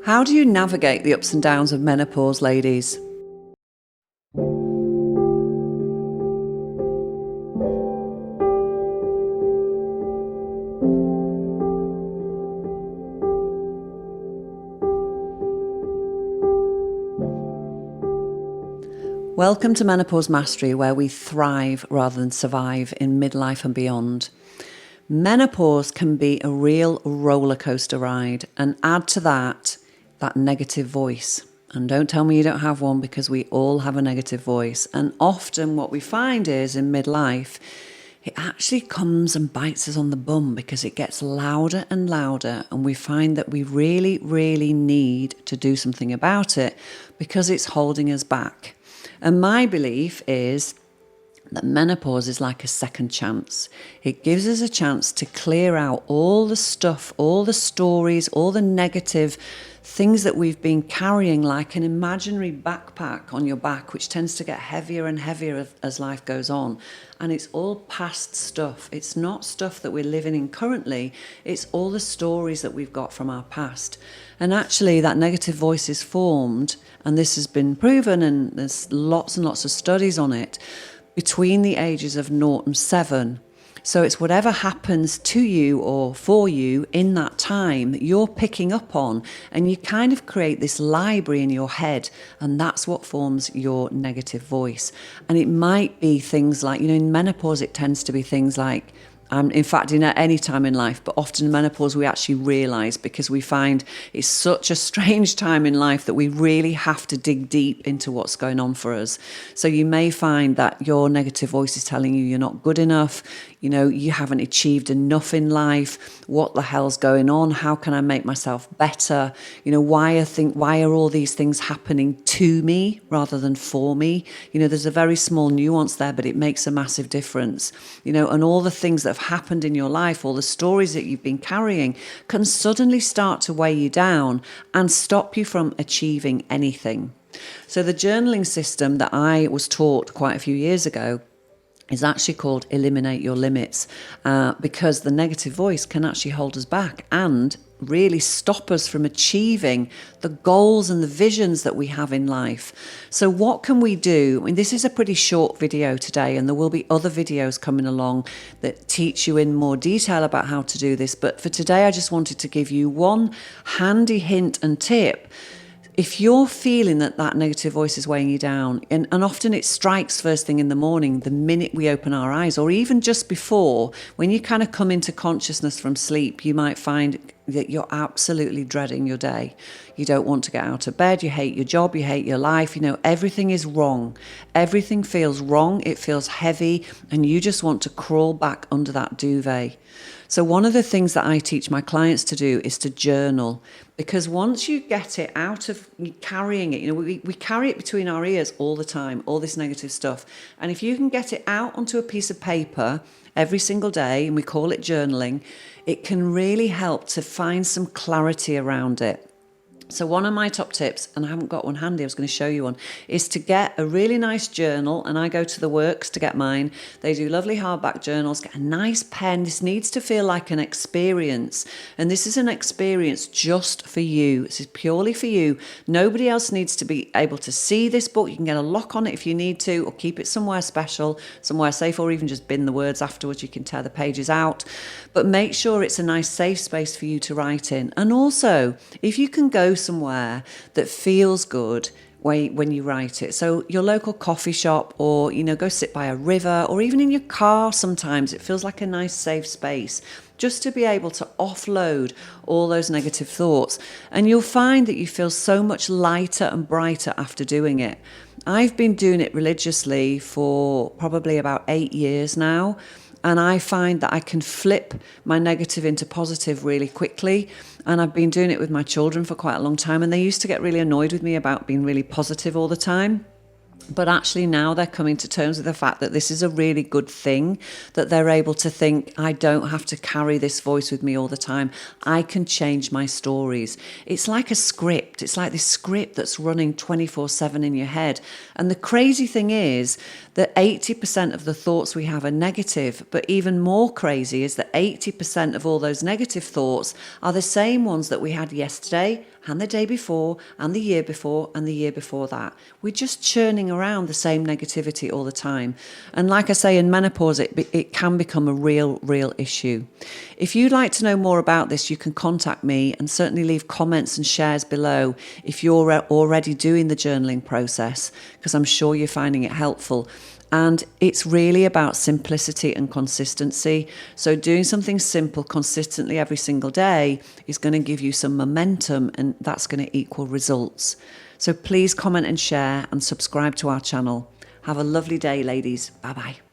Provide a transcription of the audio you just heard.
How do you navigate the ups and downs of menopause, ladies? Welcome to Menopause Mastery, where we thrive rather than survive in midlife and beyond. Menopause can be a real roller coaster ride, and add to that negative voice. And don't tell me you don't have one, because we all have a negative voice. And often what we find is in midlife, it actually comes and bites us on the bum because it gets louder and louder, and we find that we really, really need to do something about it because it's holding us back. And my belief is that menopause is like a second chance. It gives us a chance to clear out all the stuff, all the stories, all the negative things that we've been carrying like an imaginary backpack on your back, which tends to get heavier and heavier as life goes on. And it's all past stuff. It's not stuff that we're living in currently. It's all the stories that we've got from our past. And actually that negative voice is formed, and this has been proven, and there's lots and lots of studies on it, between the ages of 0 and 7. So it's whatever happens to you or for you in that time that you're picking up on, and you kind of create this library in your head, and that's what forms your negative voice. And it might be things like, in menopause it tends to be things like, in fact, in any time in life, but often in menopause we actually realise, because we find it's such a strange time in life that we really have to dig deep into what's going on for us. So you may find that your negative voice is telling you you're not good enough, you haven't achieved enough in life, what the hell's going on, how can I make myself better, why are all these things happening to me rather than for me? There's a very small nuance there, but it makes a massive difference. And all the things that have happened in your life, all the stories that you've been carrying, can suddenly start to weigh you down and stop you from achieving anything. So the journaling system that I was taught quite a few years ago is actually called Eliminate Your Limits, because the negative voice can actually hold us back and really stop us from achieving the goals and the visions that we have in life. So what can we do? This is a pretty short video today, and there will be other videos coming along that teach you in more detail about how to do this. But for today, I just wanted to give you one handy hint and tip. If you're feeling that negative voice is weighing you down, and often it strikes first thing in the morning, the minute we open our eyes, or even just before, when you kind of come into consciousness from sleep, you might find that you're absolutely dreading your day. You don't want to get out of bed, you hate your job, you hate your life, everything is wrong. Everything feels wrong, it feels heavy, and you just want to crawl back under that duvet. So one of the things that I teach my clients to do is to journal, because once you get it out of carrying it, we carry it between our ears all the time, all this negative stuff. And if you can get it out onto a piece of paper every single day, and we call it journaling, it can really help to find some clarity around it. So one of my top tips, and I haven't got one handy, I was going to show you one, is to get a really nice journal. And I go to the Works to get mine. They do lovely hardback journals. Get a nice pen. This needs to feel like an experience. And this is an experience just for you. This is purely for you. Nobody else needs to be able to see this book. You can get a lock on it if you need to, or keep it somewhere special, somewhere safe, or even just bin the words afterwards. You can tear the pages out. But make sure it's a nice safe space for you to write in. And also, if you can go somewhere that feels good when you write it, so your local coffee shop, or go sit by a river, or even in your car, sometimes it feels like a nice safe space just to be able to offload all those negative thoughts. And you'll find that you feel so much lighter and brighter after doing it. I've been doing it religiously for probably about 8 years now, and I find that I can flip my negative into positive really quickly. And I've been doing it with my children for quite a long time, and they used to get really annoyed with me about being really positive all the time. But actually now they're coming to terms with the fact that this is a really good thing, that they're able to think, I don't have to carry this voice with me all the time. I can change my stories. It's like a script. It's like this script that's running 24/7 in your head. And the crazy thing is that 80% of the thoughts we have are negative, but even more crazy is that 80% of all those negative thoughts are the same ones that we had yesterday and the day before and the year before and the year before that. We're just churning around the same negativity all the time. And like I say, in menopause, it can become a real issue. If you'd like to know more about this, you can contact me and certainly leave comments and shares below if you're already doing the journaling process, because I'm sure you're finding it helpful. And it's really about simplicity and consistency. So doing something simple consistently every single day is going to give you some momentum, and that's going to equal results. So please comment and share and subscribe to our channel. Have a lovely day, ladies. Bye-bye.